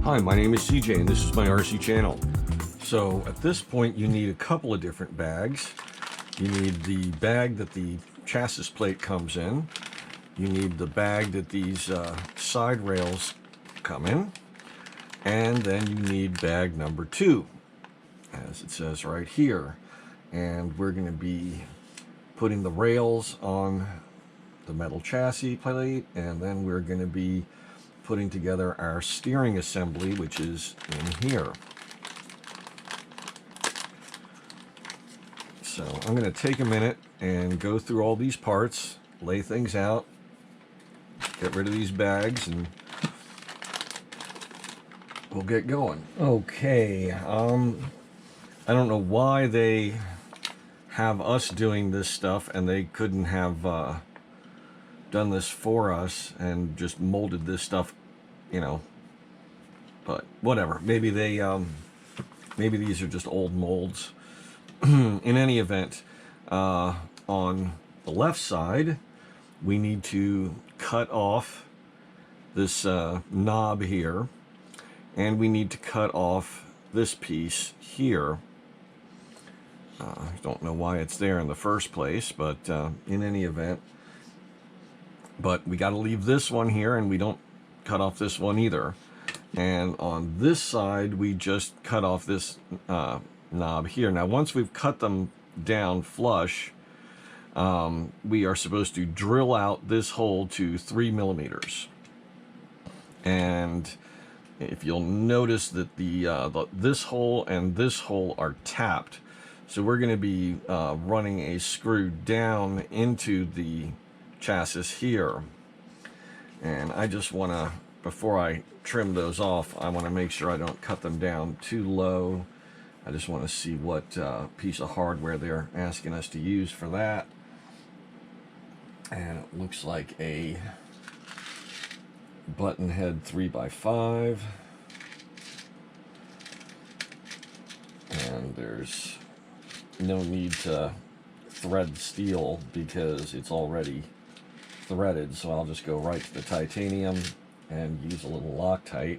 Hi, my name is CJ and this is my RC channel. So at this point you need a couple of different bags. You need the bag that the chassis plate comes in. You need the bag that these side rails come in. And then you need bag number 2, as it says right here. And we're going to be putting the rails on the metal chassis plate, and then we're going to be putting together our steering assembly, which is in here. So I'm going to take a minute and go through all these parts, lay things out, get rid of these bags, and we'll get going. Okay, I don't know why they have us doing this stuff and they couldn't have done this for us and just molded this stuff, you know, but whatever. Maybe they maybe these are just old molds. In any event, on the left side we need to cut off this knob here, and we need to cut off this piece here. I don't know why it's there in the first place, but in any event, but we got to leave this one here, and we don't cut off this one either. And on this side we just cut off this knob here. Now once we've cut them down flush, we are supposed to drill out this hole to 3 millimeters. And if you'll notice that this hole and this hole are tapped, so we're going to be running a screw down into the chassis here. And I just want to, before I trim those off, I want to make sure I don't cut them down too low. I just want to see what piece of hardware they're asking us to use for that. And it looks like a button head 3x5. And there's no need to thread steel because it's already threaded, so I'll just go right to the titanium and use a little Loctite.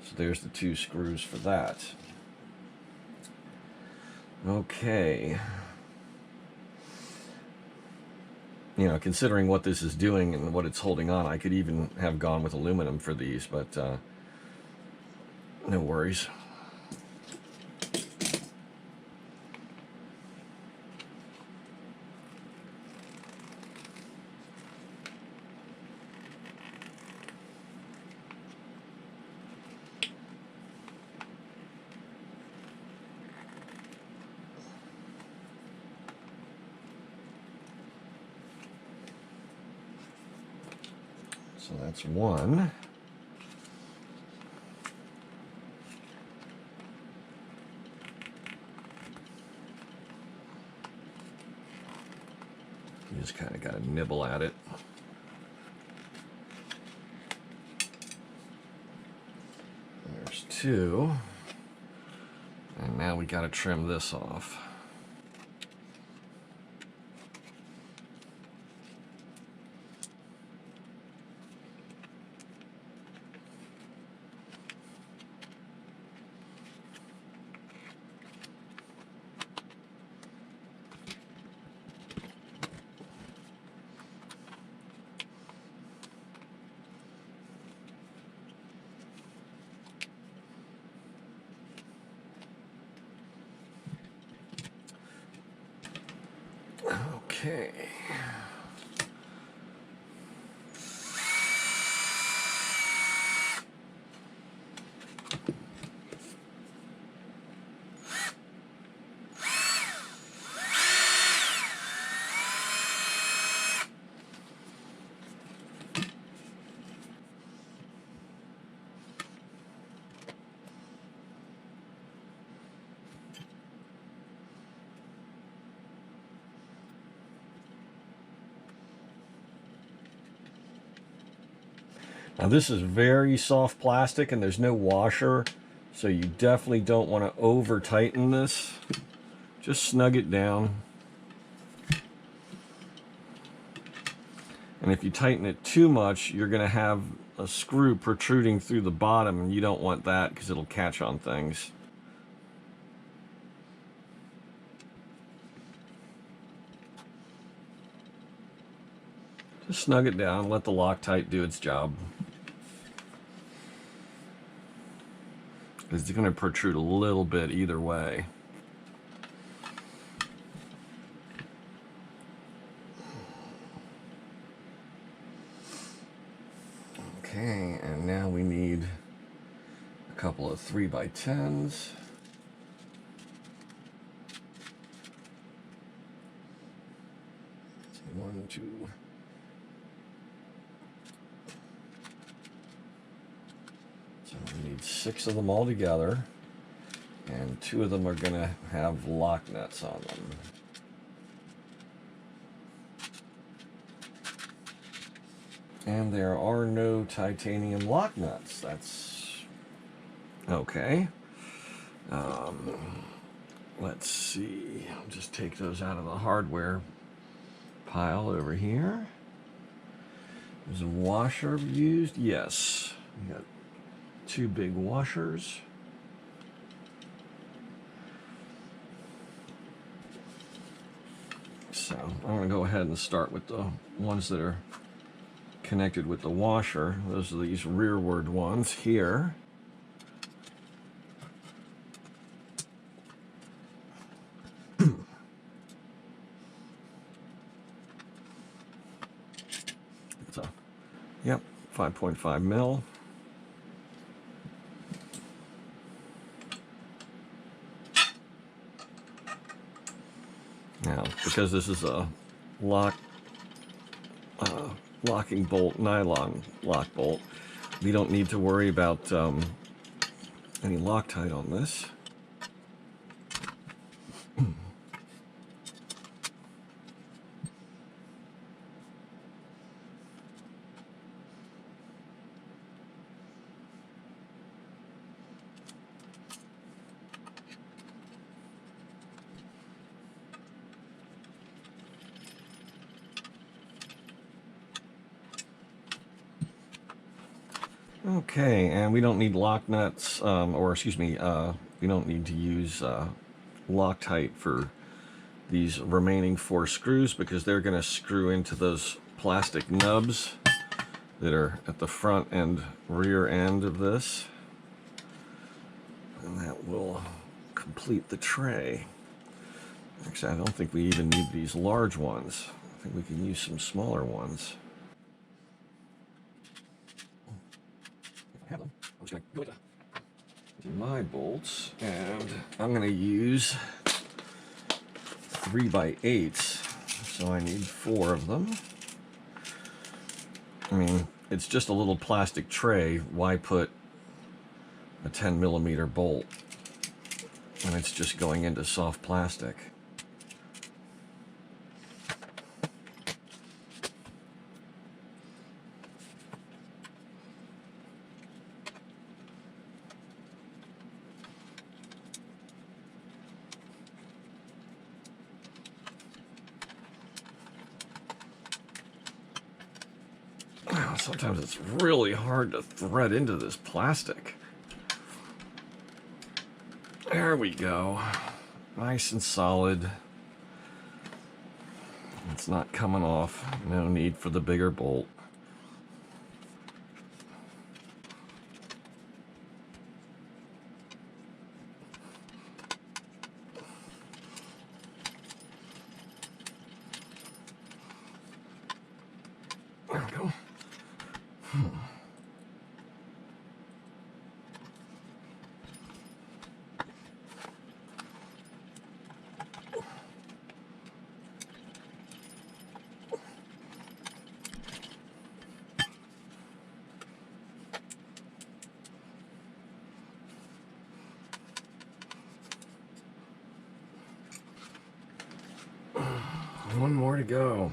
So there's the 2 screws for that. Okay. You know, considering what this is doing and what it's holding on, I could even have gone with aluminum for these, but no worries. So that's one. You just kind of got to nibble at it. There's 2. And now we got to trim this off. Okay. Now this is very soft plastic and there's no washer, so you definitely don't want to over tighten this. Just snug it down. And if you tighten it too much, you're going to have a screw protruding through the bottom, and you don't want that because it'll catch on things. Just snug it down, let the Loctite do its job. It's going to protrude a little bit either way. Okay, and now we need a couple of 3x10s. One, two. So we need 6 of them all together, and 2 of them are going to have lock nuts on them. And there are no titanium lock nuts. That's okay. Let's see. I'll just take those out of the hardware pile over here. Is a washer used? Yes. We got 2 big washers. So I'm going to go ahead and start with the ones that are connected with the washer. Those are these rearward ones here. So, yep, 5.5 mil. Now, because this is a locking bolt, nylon lock bolt, we don't need to worry about any Loctite on this. Okay, and we don't need lock nuts, or excuse me, we don't need to use Loctite for these remaining 4 screws because they're going to screw into those plastic nubs that are at the front and rear end of this. And that will complete the tray. Actually, I don't think we even need these large ones. I think we can use some smaller ones. I'm just going to go to my bolts, and I'm going to use 3x8s, so I need 4 of them. I mean, it's just a little plastic tray. Why put a 10mm bolt when it's just going into soft plastic? Sometimes it's really hard to thread into this plastic. There we go. Nice and solid. It's not coming off. No need for the bigger bolt. There we go. One more to go.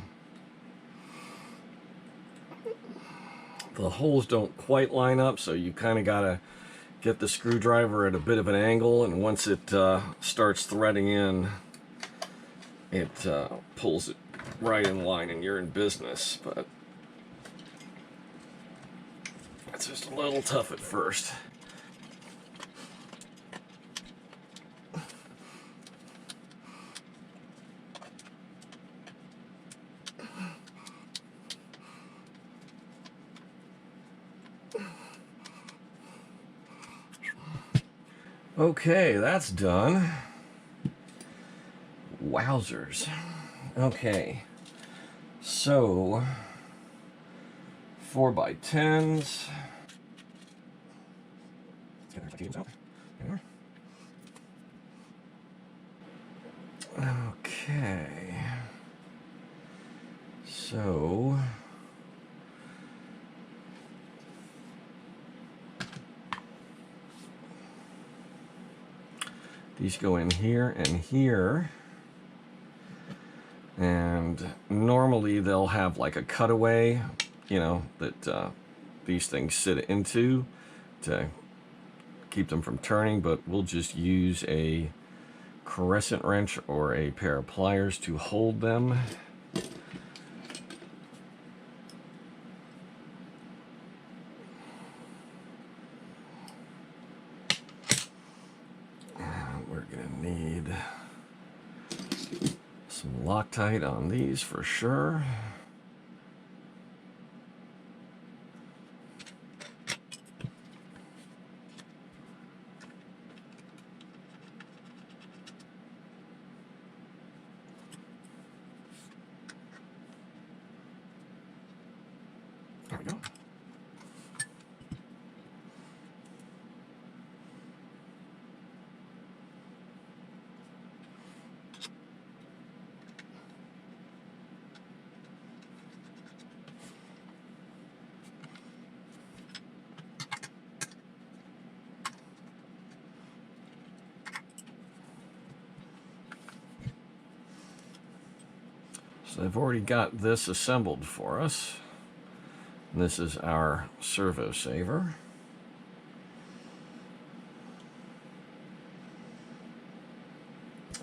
The holes don't quite line up, so you kind of got to get the screwdriver at a bit of an angle, and once it starts threading in, it pulls it right in line and you're in business. But It's just a little tough at first. Okay, that's done. Wowzers. Okay, so 4x10s. Okay, so these go in here and here, and normally they'll have like a cutaway, you know, that these things sit into to keep them from turning, but we'll just use a crescent wrench or a pair of pliers to hold them. And we're gonna need some Loctite on these for sure. There we go. So they've already got this assembled for us. And this is our servo saver.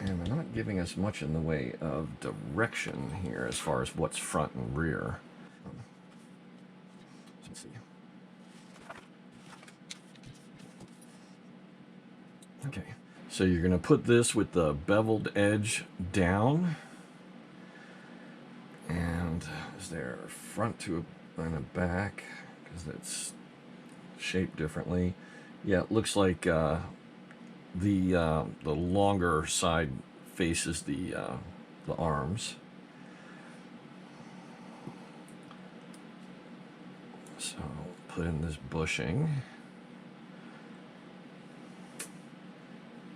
And they're not giving us much in the way of direction here as far as what's front and rear. Let's see. Okay, so you're going to put this with the beveled edge down. And is there a front to and a back? Because it's shaped differently. Yeah, it looks like the longer side faces the arms. So put in this bushing.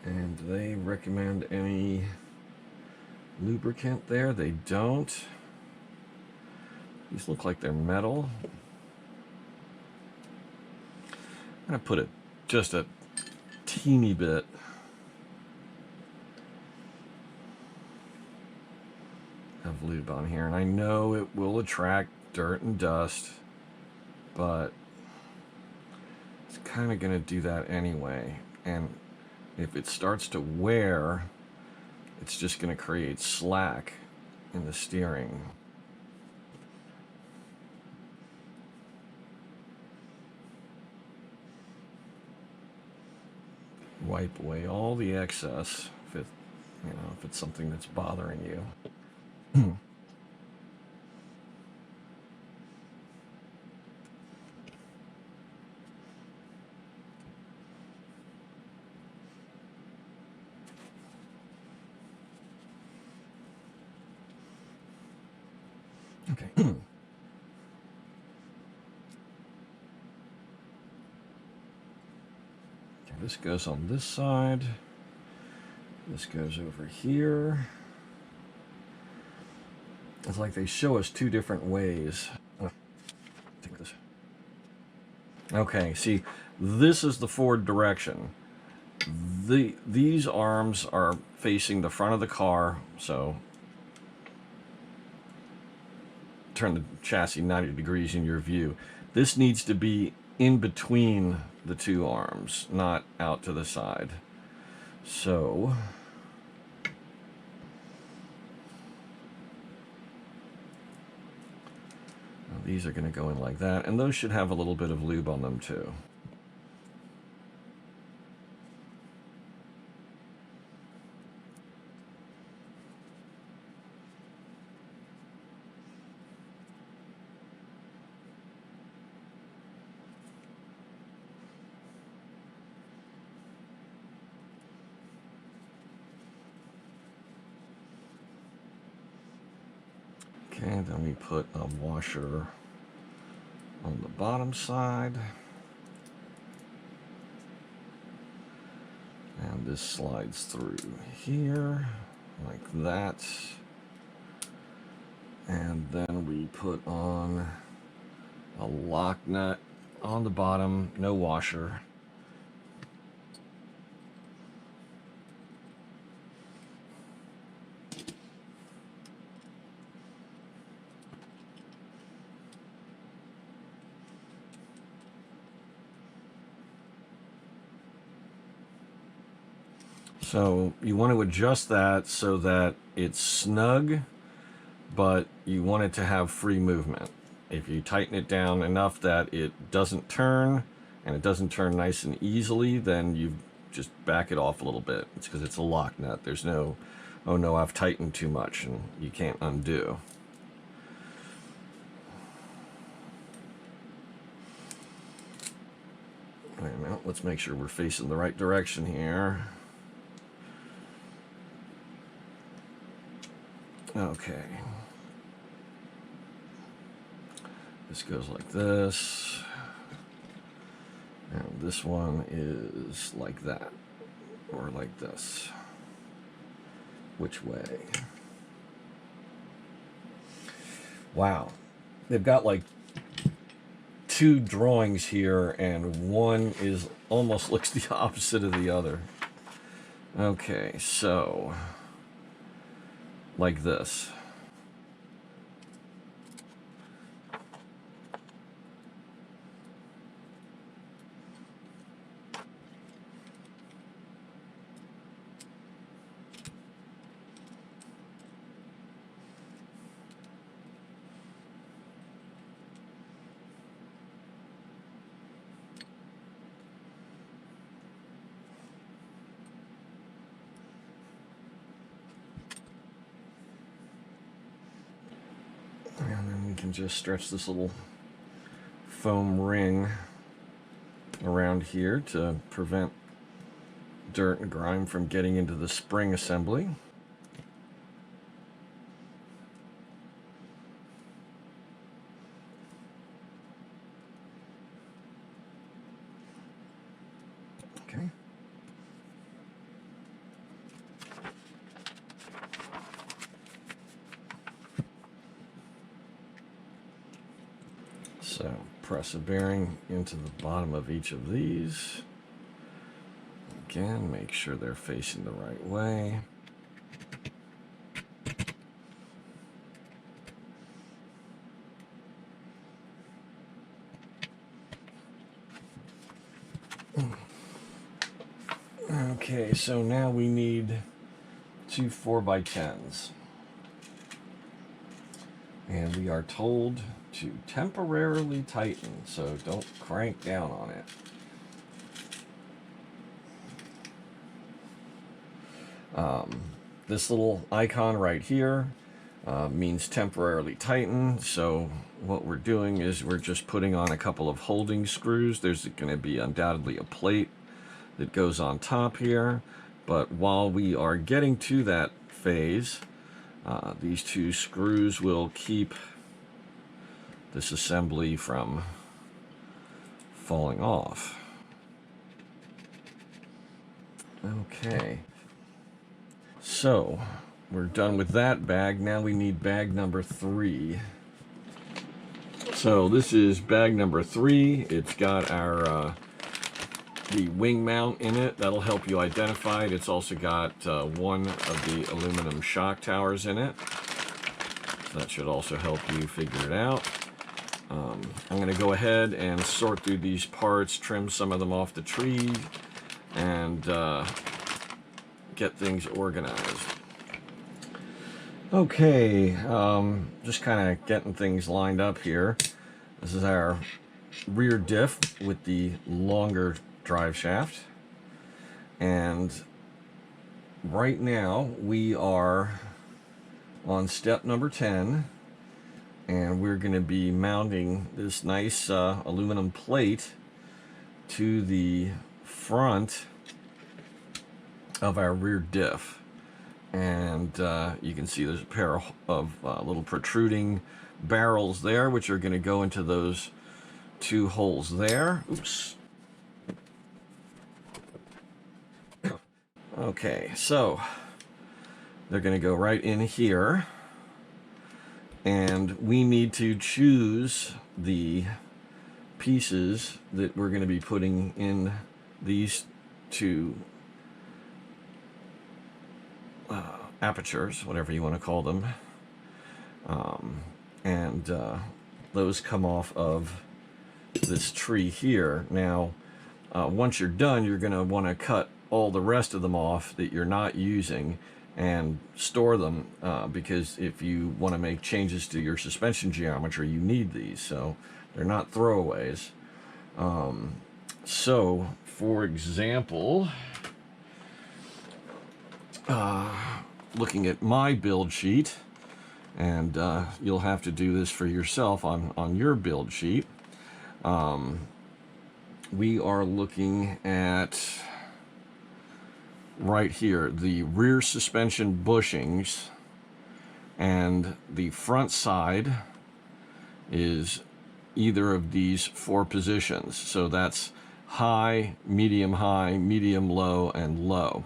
And do they recommend any lubricant there? They don't. These look like they're metal. I'm going to put just a teeny bit of lube on here, and I know it will attract dirt and dust, but it's kind of going to do that anyway. And if it starts to wear, it's just going to create slack in the steering. Wipe away all the excess if if it's something that's bothering you. Okay. Okay, this goes on this side. This goes over here. It's like they show us two different ways. Take this. Okay, see, this is the forward direction. These arms are facing the front of the car, so turn the chassis 90 degrees in your view. This needs to be in between the two arms, not out to the side. So these are going to go in like that, and those should have a little bit of lube on them too. Okay, then we put a washer on the bottom side. And this slides through here, like that. And then we put on a lock nut on the bottom, no washer. So you want to adjust that so that it's snug, but you want it to have free movement. If you tighten it down enough that it doesn't turn, and it doesn't turn nice and easily, then you just back it off a little bit. It's because it's a lock nut. There's no, oh no, I've tightened too much, and you can't undo. Wait a minute, let's make sure we're facing the right direction here. Okay. This goes like this. And this one is like that. Or like this. Which way? Wow. They've got like two drawings here, and one is almost looks the opposite of the other. Okay, so like this. And then we can just stretch this little foam ring around here to prevent dirt and grime from getting into the spring assembly. Okay. So press a bearing into the bottom of each of these. Again, make sure they're facing the right way. Okay, so now we need two 4x10s. And we are told to temporarily tighten, so don't crank down on it. This little icon right here means temporarily tighten, so what we're doing is we're just putting on a couple of holding screws. There's going to be undoubtedly a plate that goes on top here, but while we are getting to that phase, these two screws will keep this assembly from falling off. Okay, so we're done with that bag. Now we need bag number 3. So this is bag number 3. It's got our the wing mount in it. That'll help you identify it. It's also got one of the aluminum shock towers in it. So that should also help you figure it out. I'm going to go ahead and sort through these parts, trim some of them off the tree, and get things organized. Okay, just kind of getting things lined up here. This is our rear diff with the longer drive shaft. And right now we are on step number 10, and we're going to be mounting this nice aluminum plate to the front of our rear diff. And you can see there's a pair of little protruding barrels there, which are going to go into those two holes there. Oops. Okay, so they're going to go right in here, and we need to choose the pieces that we're going to be putting in these two apertures, whatever you want to call them, and those come off of this tree here. Now, once you're done, you're going to want to cut all the rest of them off that you're not using and store them, because if you want to make changes to your suspension geometry, you need these, so they're not throwaways. So, for example, looking at my build sheet, and you'll have to do this for yourself on your build sheet, we are looking at right here the rear suspension bushings, and the front side is either of these four positions. So that's high, medium, low, and low.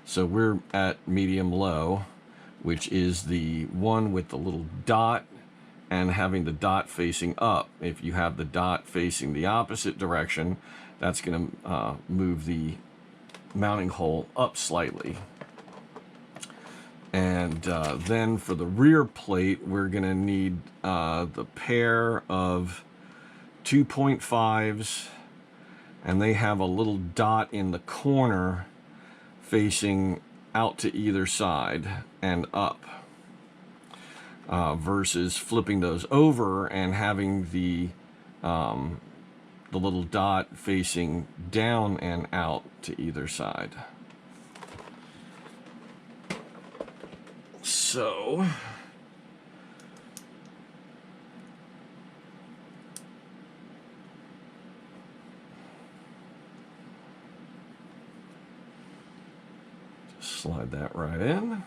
So we're at medium low, which is the one with the little dot and having the dot facing up. If you have the dot facing the opposite direction, that's going to move the mounting hole up slightly. And then for the rear plate, we're going to need the pair of 2.5s, and they have a little dot in the corner facing out to either side and up, versus flipping those over and having the little dot facing down and out to either side. So just slide that right in.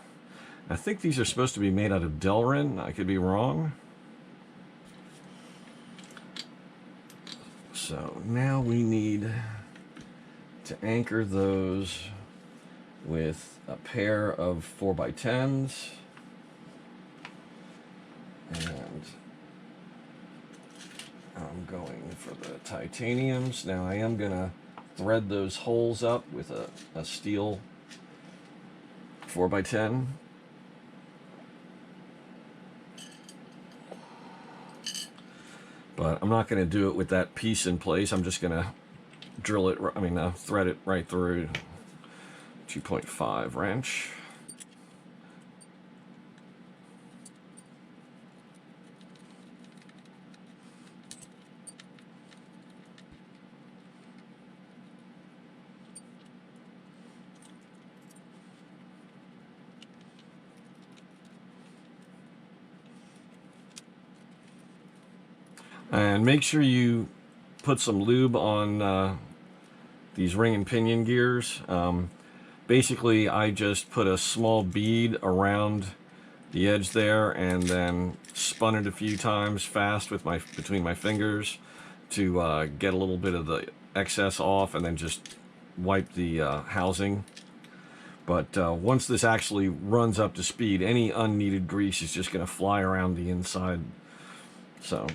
I think these are supposed to be made out of Delrin. I could be wrong. So now we need to anchor those with a pair of 4x10s, and I'm going for the titaniums. Now I am going to thread those holes up with a steel 4x10. But I'm not going to do it with that piece in place. I'm just going to drill it, thread it right through. 2.5 wrench. And make sure you put some lube on these ring and pinion gears. Basically, I just put a small bead around the edge there and then spun it a few times fast with between my fingers to get a little bit of the excess off, and then just wipe the housing. But once this actually runs up to speed, any unneeded grease is just going to fly around the inside. So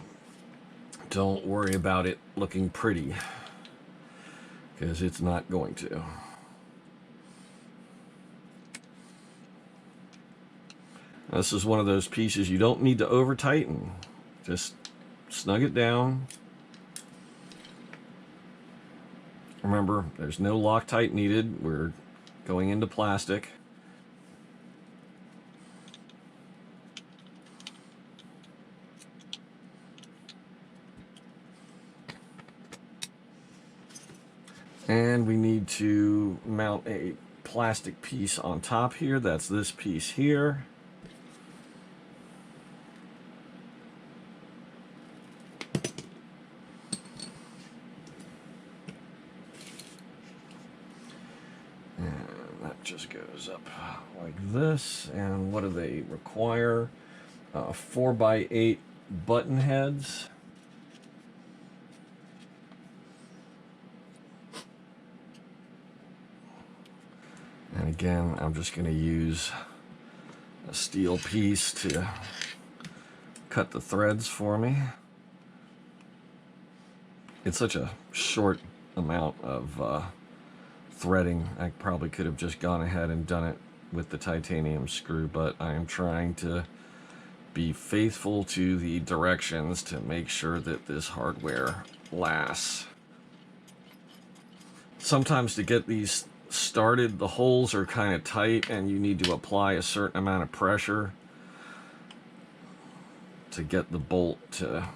don't worry about it looking pretty, because it's not going to. This is one of those pieces you don't need to over tighten. Just snug it down. Remember, there's no Loctite needed. We're going into plastic. And we need to mount a plastic piece on top here. That's this piece here. And that just goes up like this. And what do they require? 4x8 button heads. And again, I'm just going to use a steel piece to cut the threads for me. It's such a short amount of threading. I probably could have just gone ahead and done it with the titanium screw, but I am trying to be faithful to the directions to make sure that this hardware lasts. Sometimes to get these started, the holes are kind of tight and you need to apply a certain amount of pressure to get the bolt to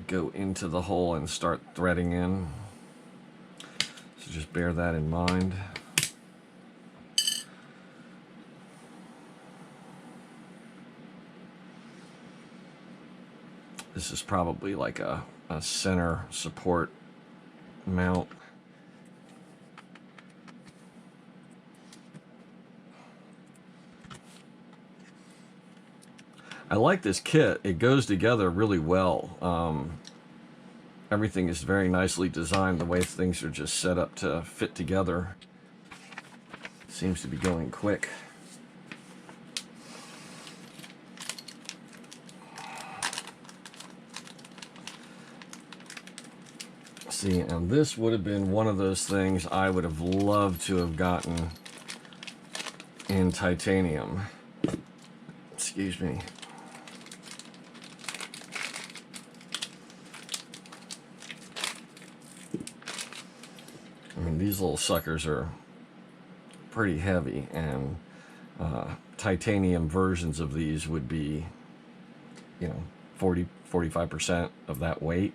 go into the hole and start threading in. So just bear that in mind. This is probably like a center support mount. I like this kit. It goes together really well. Everything is very nicely designed. The way things are just set up to fit together seems to be going quick. See, and this would have been one of those things I would have loved to have gotten in titanium. Excuse me. I mean, these little suckers are pretty heavy, and titanium versions of these would be, you know, 45% of that weight.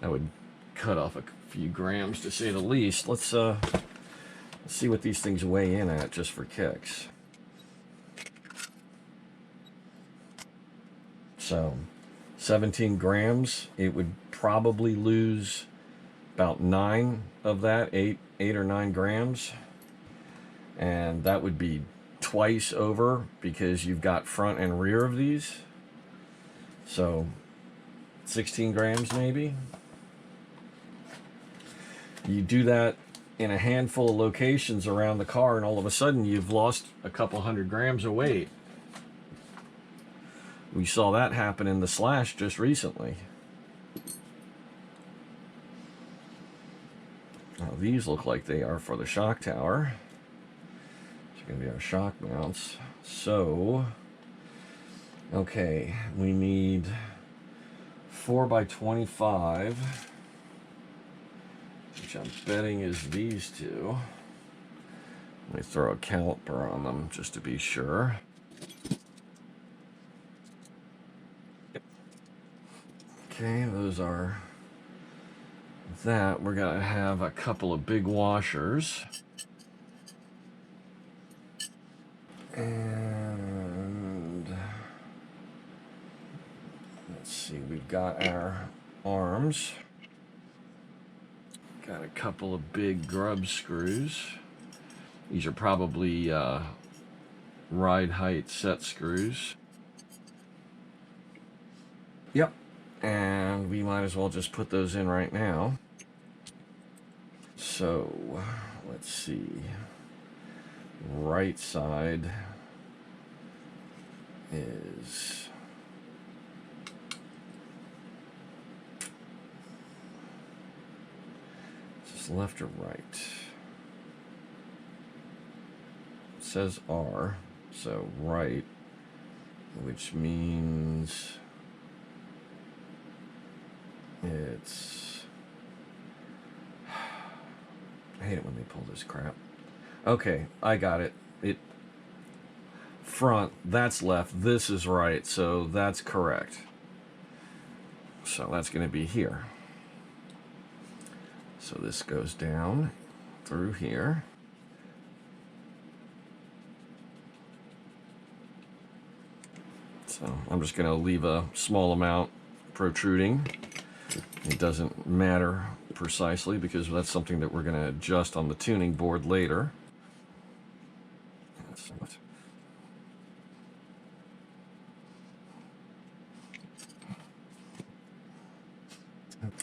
That would cut off a few grams, to say the least. Let's see what these things weigh in at, just for kicks. So 17 grams. It would probably lose about 9 of that, 8 or 9 grams, and that would be twice over because you've got front and rear of these. So 16 grams maybe. You do that in a handful of locations around the car, and all of a sudden you've lost a couple 100 grams of weight. We saw that happen in the Slash just recently. Now these look like they are for the shock tower. It's going to be our shock mounts. So, okay, we need 4x25. Which I'm betting is these two. Let me throw a caliper on them just to be sure. Okay, those are that. We're going to have a couple of big washers. And let's see, we've got our arms. Got a couple of big grub screws. These are probably ride height set screws. Yep. And we might as well just put those in right now. So, let's see. Right side is... left or right? It says R, so right, which means it's... I hate it when they pull this crap. Okay, I got it. Front, that's left, this is right, so that's correct. So that's going to be here. So this goes down through here. So I'm just going to leave a small amount protruding. It doesn't matter precisely because that's something that we're going to adjust on the tuning board later.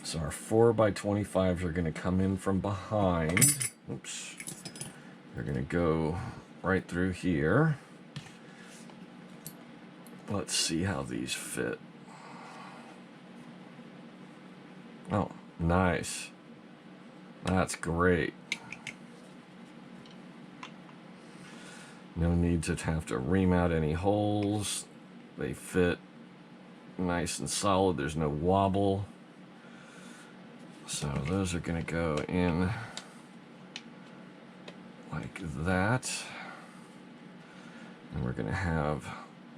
So our 4x25s are going to come in from behind. Oops. They're going to go right through here. Let's see how these fit. Oh, nice. That's great. No need to have to ream out any holes. They fit nice and solid. There's no wobble. So those are going to go in like that. And we're going to have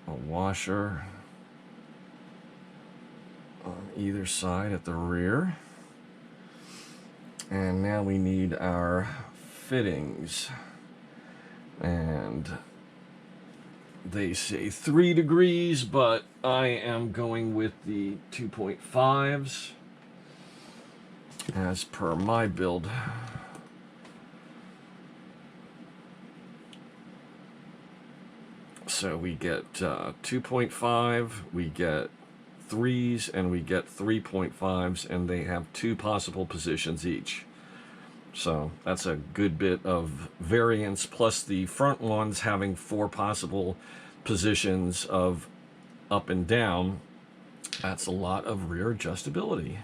a washer on either side at the rear. And now we need our fittings. And they say 3 degrees, but I am going with the 2.5s as per my build. So we get 2.5, we get 3s, and we get 3.5s, and they have 2 possible positions each. So that's a good bit of variance, plus the front ones having 4 possible positions of up and down. That's a lot of rear adjustability.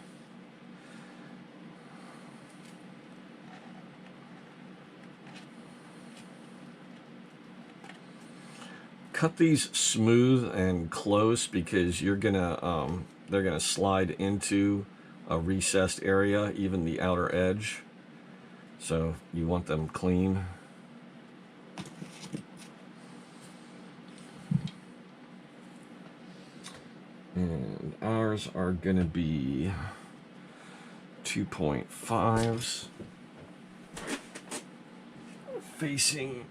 Cut these smooth and close because you're gonna they're gonna slide into a recessed area, even the outer edge. So you want them clean. And ours are gonna be 2.5s facing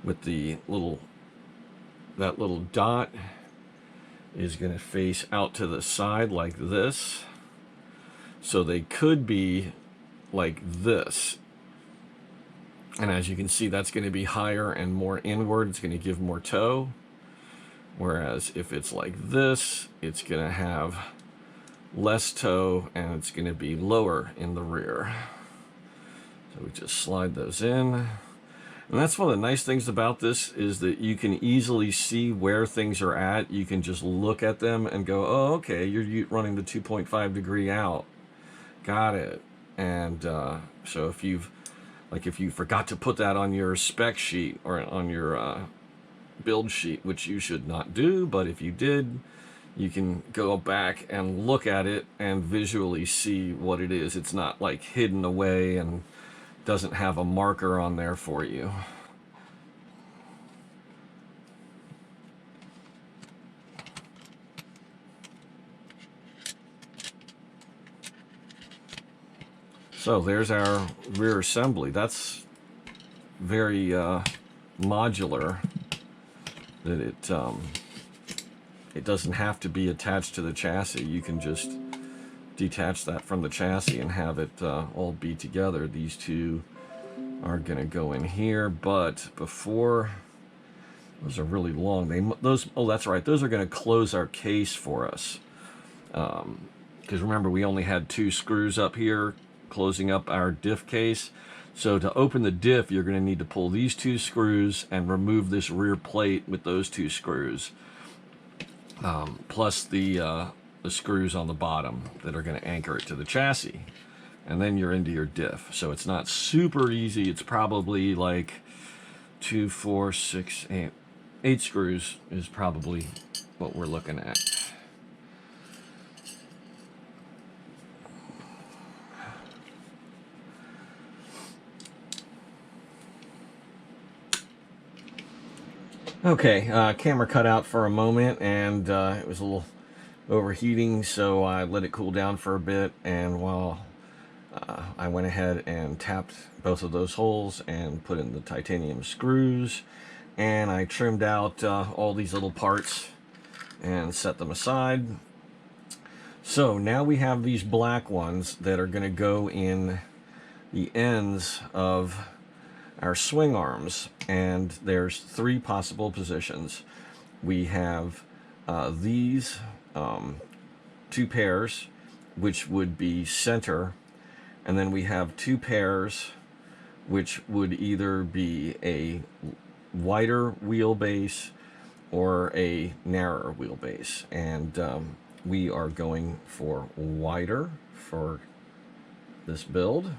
with the that little dot is going to face out to the side like this. So they could be like this. And as you can see, that's going to be higher and more inward. It's going to give more toe. Whereas if it's like this, it's going to have less toe and it's going to be lower in the rear. So we just slide those in. And that's one of the nice things about this is that you can easily see where things are at. You can just look at them and go, oh, okay, you're running the 2.5 degree out. Got it. And so if you forgot to put that on your spec sheet or on your build sheet, which you should not do, but if you did, you can go back and look at it and visually see what it is. It's not like hidden away and doesn't have a marker on there for you. So there's our rear assembly. That's very modular, that it doesn't have to be attached to the chassis. You can just detach that from the chassis and have it all be together. These two are going to go in here, but before, those are really long. Oh, that's right. Those are going to close our case for us. Because remember, we only had 2 screws up here closing up our diff case. So to open the diff, you're going to need to pull these 2 screws and remove this rear plate with those 2 screws. Plus the screws on the bottom that are going to anchor it to the chassis, and then you're into your diff. So it's not super easy. It's probably like 2, 4, 6, 8 screws is probably what we're looking at. Okay, camera cut out for a moment, and it was a little overheating, so I let it cool down for a bit, and while I went ahead and tapped both of those holes and put in the titanium screws, and I trimmed out all these little parts and set them aside. So now we have these black ones that are going to go in the ends of our swing arms, and there's 3 possible positions. We have these 2 pairs, which would be center, and then we have 2 pairs which would either be a wider wheelbase or a narrower wheelbase, and we are going for wider for this build.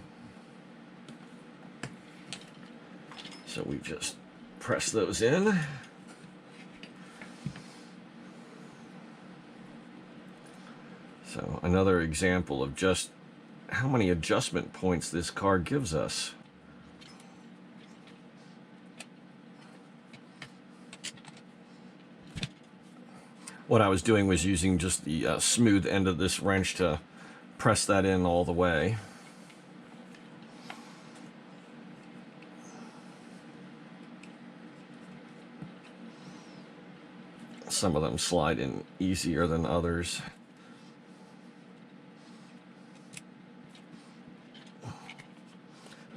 So we just press those in. So another example of just how many adjustment points this car gives us. What I was doing was using just the smooth end of this wrench to press that in all the way. Some of them slide in easier than others.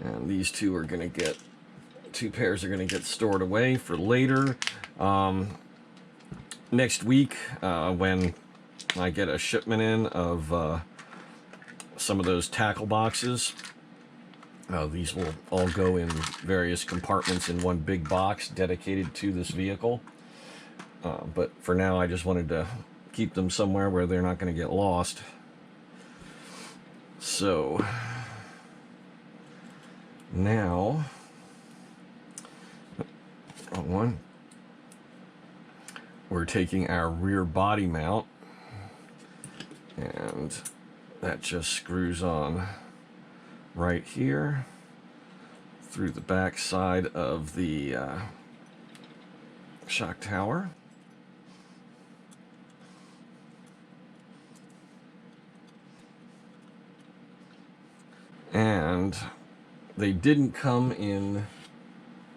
And these 2 are going to get, 2 pairs are going to get stored away for later. Next week, when I get a shipment in of some of those tackle boxes, these will all go in various compartments in one big box dedicated to this vehicle. But for now, I just wanted to keep them somewhere where they're not going to get lost. So now, wrong one. We're taking our rear body mount, and that just screws on right here through the back side of the shock tower. And they didn't come in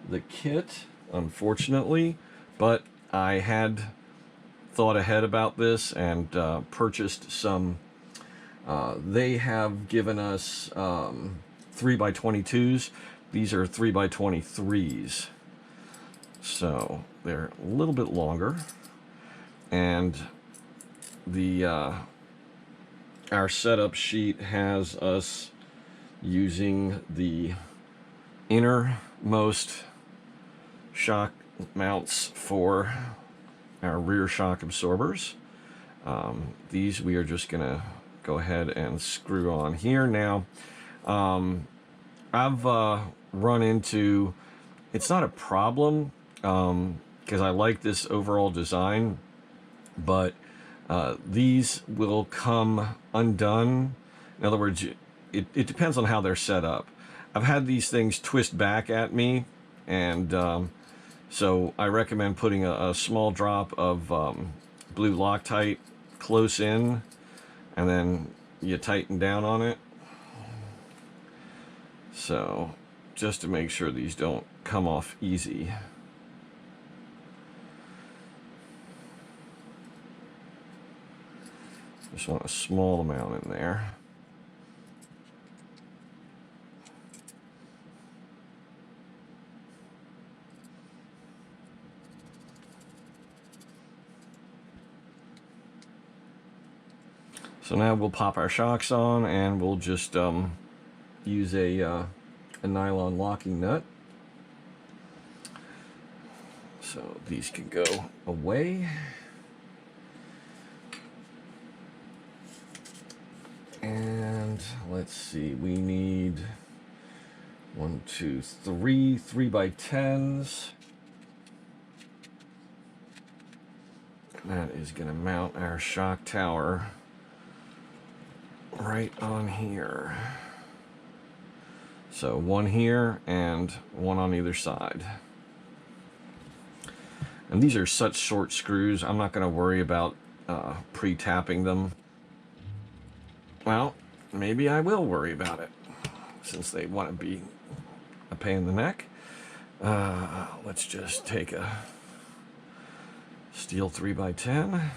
the kit, unfortunately, but I had thought ahead about this and purchased some. They have given us 3x22s. These are 3x23s. So they're a little bit longer. And the our setup sheet has us using the innermost shock mounts for our rear shock absorbers. These we are just gonna go ahead and screw on here. Now I've run into, it's not a problem because I like this overall design, but these will come undone. In other words, it depends on how they're set up. I've had these things twist back at me, and so I recommend putting a small drop of blue Loctite close in, and then you tighten down on it. So just to make sure these don't come off easy. Just want a small amount in there. So now we'll pop our shocks on, and we'll just use a nylon locking nut. So these can go away. And let's see, we need 1, 2, 3 3x10s. That is going to mount our shock tower right on here. So one here and one on either side. And these are such short screws, I'm not going to worry about pre-tapping them. Well, maybe I will worry about it, since they want to be a pain in the neck. Let's just take a steel 3x10.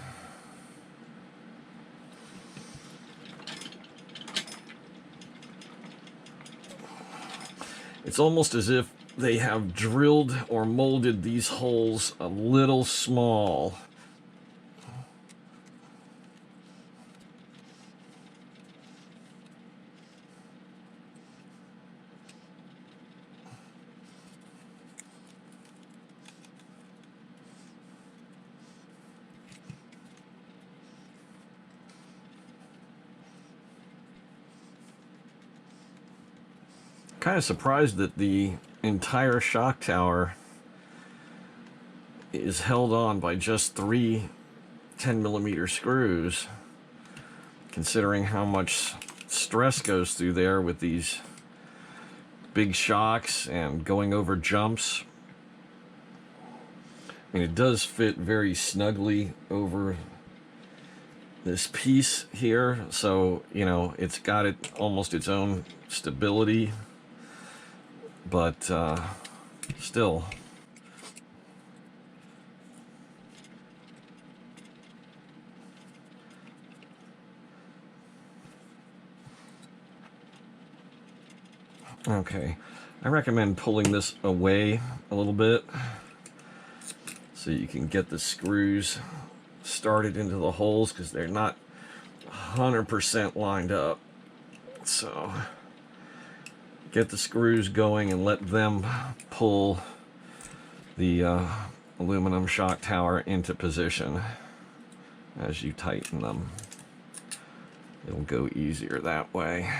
It's almost as if they have drilled or molded these holes a little small. Kind of surprised that the entire shock tower is held on by just 3 10mm screws, considering how much stress goes through there with these big shocks and going over jumps. I mean, it does fit very snugly over this piece here, so you know it's got almost its own stability, but still. Okay, I recommend pulling this away a little bit so you can get the screws started into the holes, because they're not 100% lined up. So get the screws going and let them pull the aluminum shock tower into position as you tighten them. It'll go easier that way.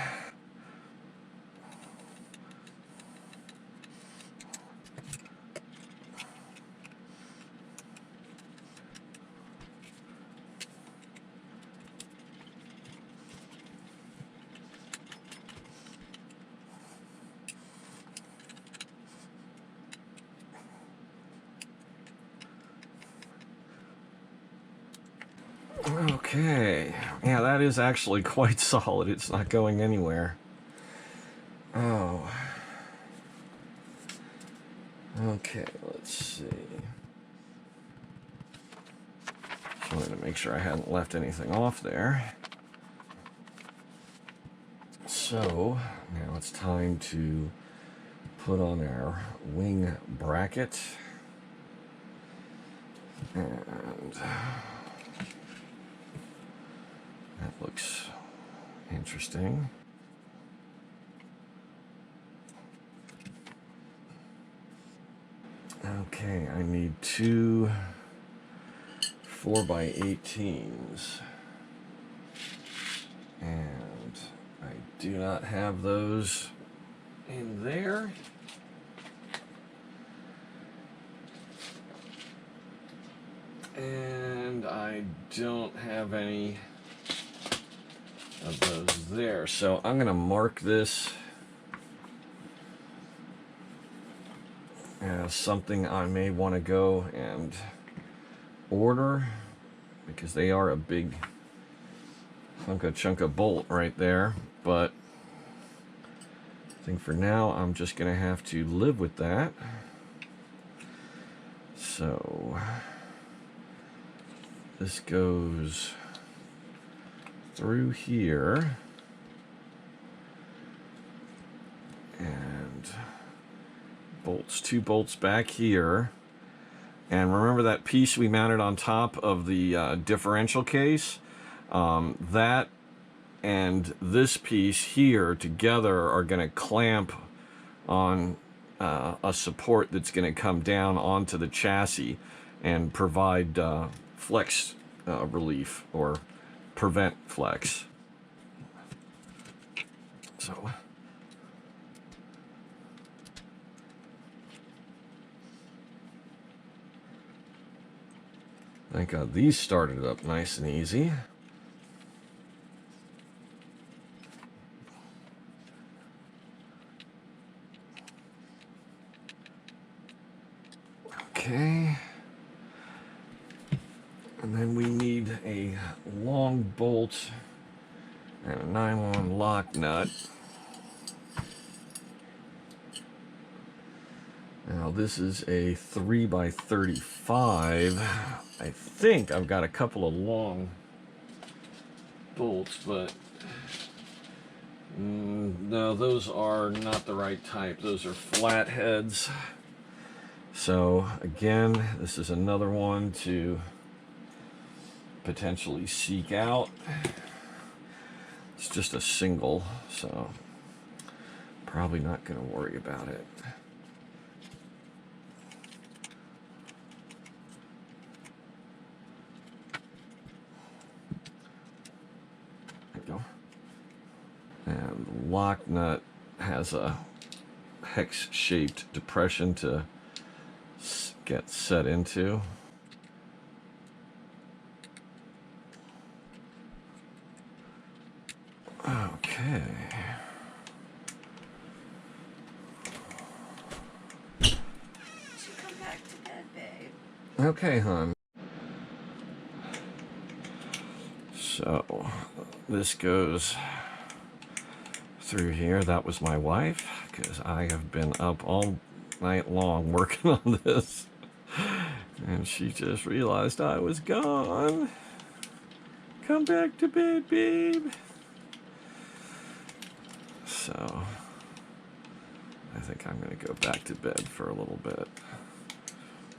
Okay, yeah, that is actually quite solid. It's not going anywhere. Oh. Okay, let's see. Just wanted to make sure I hadn't left anything off there. So, now it's time to put on our wing bracket. And that looks interesting. Okay, I need 2 4x18s. And I do not have those in there. And I don't have any of those there. So I'm going to mark this as something I may want to go and order, because they are a big chunk of bolt right there. But I think for now I'm just going to have to live with that. So this goes through here and bolts, 2 bolts back here. And remember that piece we mounted on top of the differential case? That and this piece here together are going to clamp on a support that's going to come down onto the chassis and provide flex relief, or prevent flex. So I got these started up nice and easy. Okay. And then we need a long bolt and a nylon lock nut. Now this is a 3x35. I think I've got a couple of long bolts, but no, those are not the right type. Those are flatheads. So again, this is another one to potentially seek out. It's just a single, so probably not going to worry about it. There we go. And the lock nut has a hex-shaped depression to get set into. Okay. Should come back to bed, babe. Okay, hon. So this goes through here. That was my wife, because I have been up all night long working on this, and she just realized I was gone. Come back to bed, babe. So I think I'm going to go back to bed for a little bit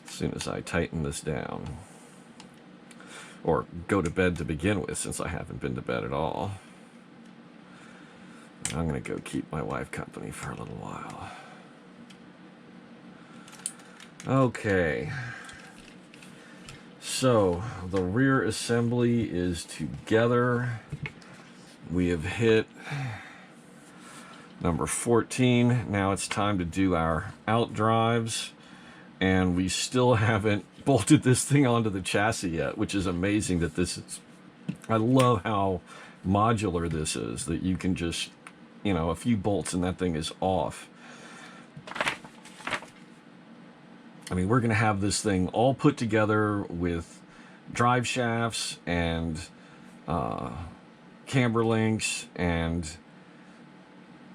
as soon as I tighten this down, or go to bed to begin with, since I haven't been to bed at all. I'm going to go keep my wife company for a little while. Okay, so the rear assembly is together. We have hit number 14. Now it's time to do our out drives, and we still haven't bolted this thing onto the chassis yet, which is amazing that this is. I love how modular this is, that you can just, you know, a few bolts and that thing is off. I mean, we're going to have this thing all put together with drive shafts and camber links, and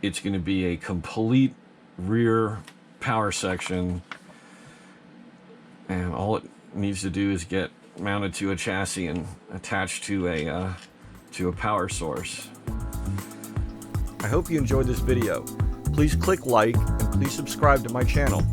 it's going to be a complete rear power section, and all it needs to do is get mounted to a chassis and attached to a power source. I hope you enjoyed this video. Please click like and please subscribe to my channel.